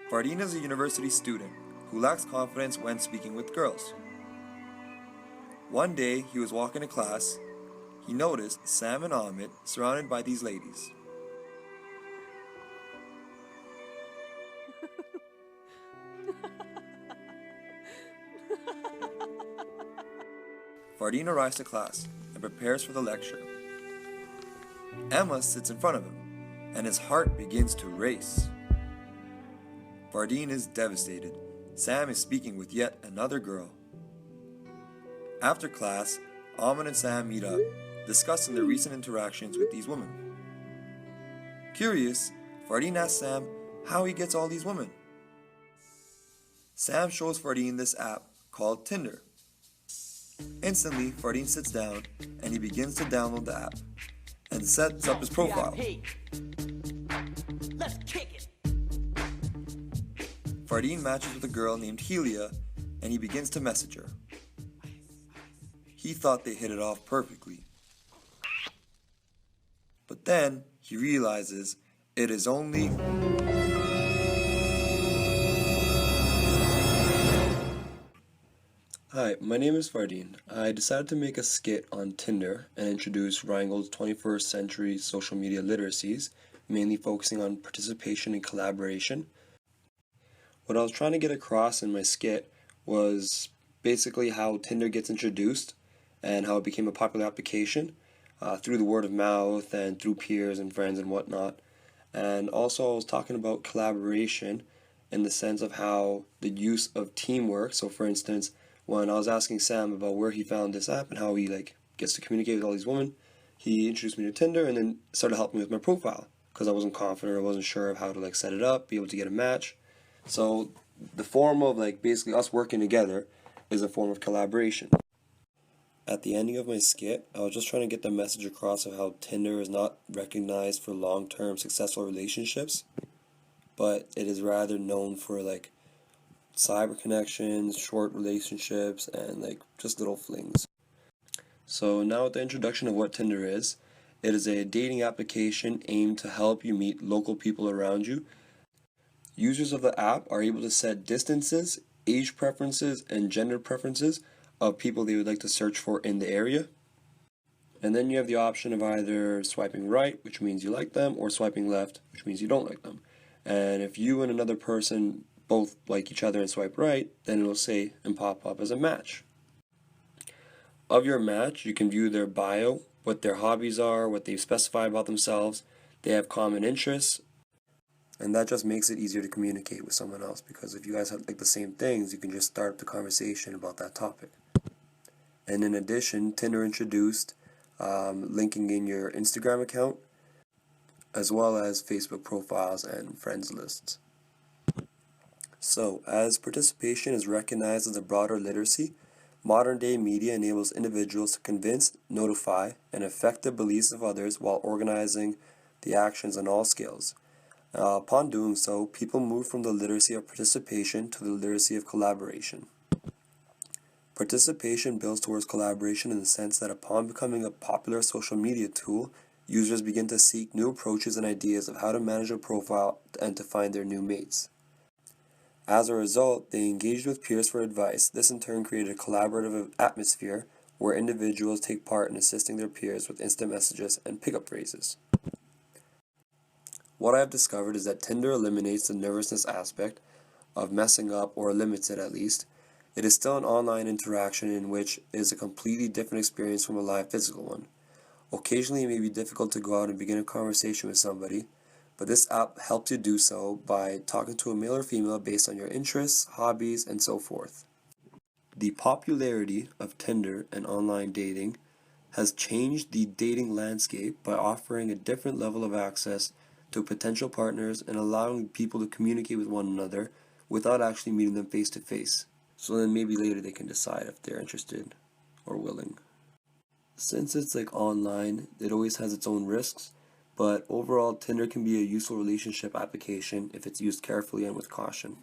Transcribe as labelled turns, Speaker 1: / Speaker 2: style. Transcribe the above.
Speaker 1: Fardeen is a university student who lacks confidence when speaking with girls. One day, he was walking to class. He noticed Sam and Ahmed surrounded by these ladies. Fardeen arrives to class and prepares for the lecture. Emma sits in front of him, and his heart begins to race. Fardeen is devastated. Sam is speaking with yet another girl. After class, Ahmed and Sam meet up, discussing their recent interactions with these women. Curious, Fardeen asks Sam how he gets all these women. Sam shows Fardeen this app called Tinder. Instantly, Fardeen sits down and he begins to download the app and sets up his profile.
Speaker 2: Let's kick it.
Speaker 1: Fardeen matches with a girl named Helia and he begins to message her. He thought they hit it off perfectly. But then he realizes it is only Hi, my name is Fardeen. I decided to make a skit on Tinder and introduce Rheingold's 21st century social media literacies, mainly focusing on participation and collaboration. What I was trying to get across in my skit was basically how Tinder gets introduced and how it became a popular application through the word of mouth and through peers and friends and whatnot. And also I was talking about collaboration in the sense of how the use of teamwork. So for instance, when I was asking Sam about where he found this app and how he gets to communicate with all these women, he introduced me to Tinder and then started helping me with my profile because I wasn't confident, I wasn't sure of how to set it up, be able to get a match. So the form of basically us working together is a form of collaboration. At the ending of my skit, I was just trying to get the message across of how Tinder is not recognized for long-term successful relationships, but it is rather known for cyber connections, short relationships, and just little flings. So now with the introduction of what Tinder is, it is a dating application aimed to help you meet local people around you. Users of the app are able to set distances, age preferences, and gender preferences of people they would like to search for in the area. And then you have the option of either swiping right, which means you like them, or swiping left, which means you don't like them. And if you and another person both like each other and swipe right, then it'll say and pop up as a match. Of your match, you can view their bio, what their hobbies are, what they've specified about themselves. They have common interests, and that just makes it easier to communicate with someone else because if you guys have the same things, you can just start up the conversation about that topic. And in addition, Tinder introduced linking in your Instagram account as well as Facebook profiles and friends lists. So, as participation is recognized as a broader literacy, modern-day media enables individuals to convince, notify, and affect the beliefs of others while organizing the actions on all scales. Upon doing so, people move from the literacy of participation to the literacy of collaboration. Participation builds towards collaboration in the sense that upon becoming a popular social media tool, users begin to seek new approaches and ideas of how to manage a profile and to find their new mates. As a result, they engaged with peers for advice. This in turn created a collaborative atmosphere where individuals take part in assisting their peers with instant messages and pickup phrases. What I have discovered is that Tinder eliminates the nervousness aspect of messing up, or limits it at least. It is still an online interaction in which it is a completely different experience from a live physical one. Occasionally it may be difficult to go out and begin a conversation with somebody, but this app helps you do so by talking to a male or female based on your interests, hobbies, and so forth. The popularity of Tinder and online dating has changed the dating landscape by offering a different level of access to potential partners and allowing people to communicate with one another without actually meeting them face to face. So then maybe later they can decide if they're interested or willing. Since it's online, it always has its own risks, but overall Tinder can be a useful relationship application if it's used carefully and with caution.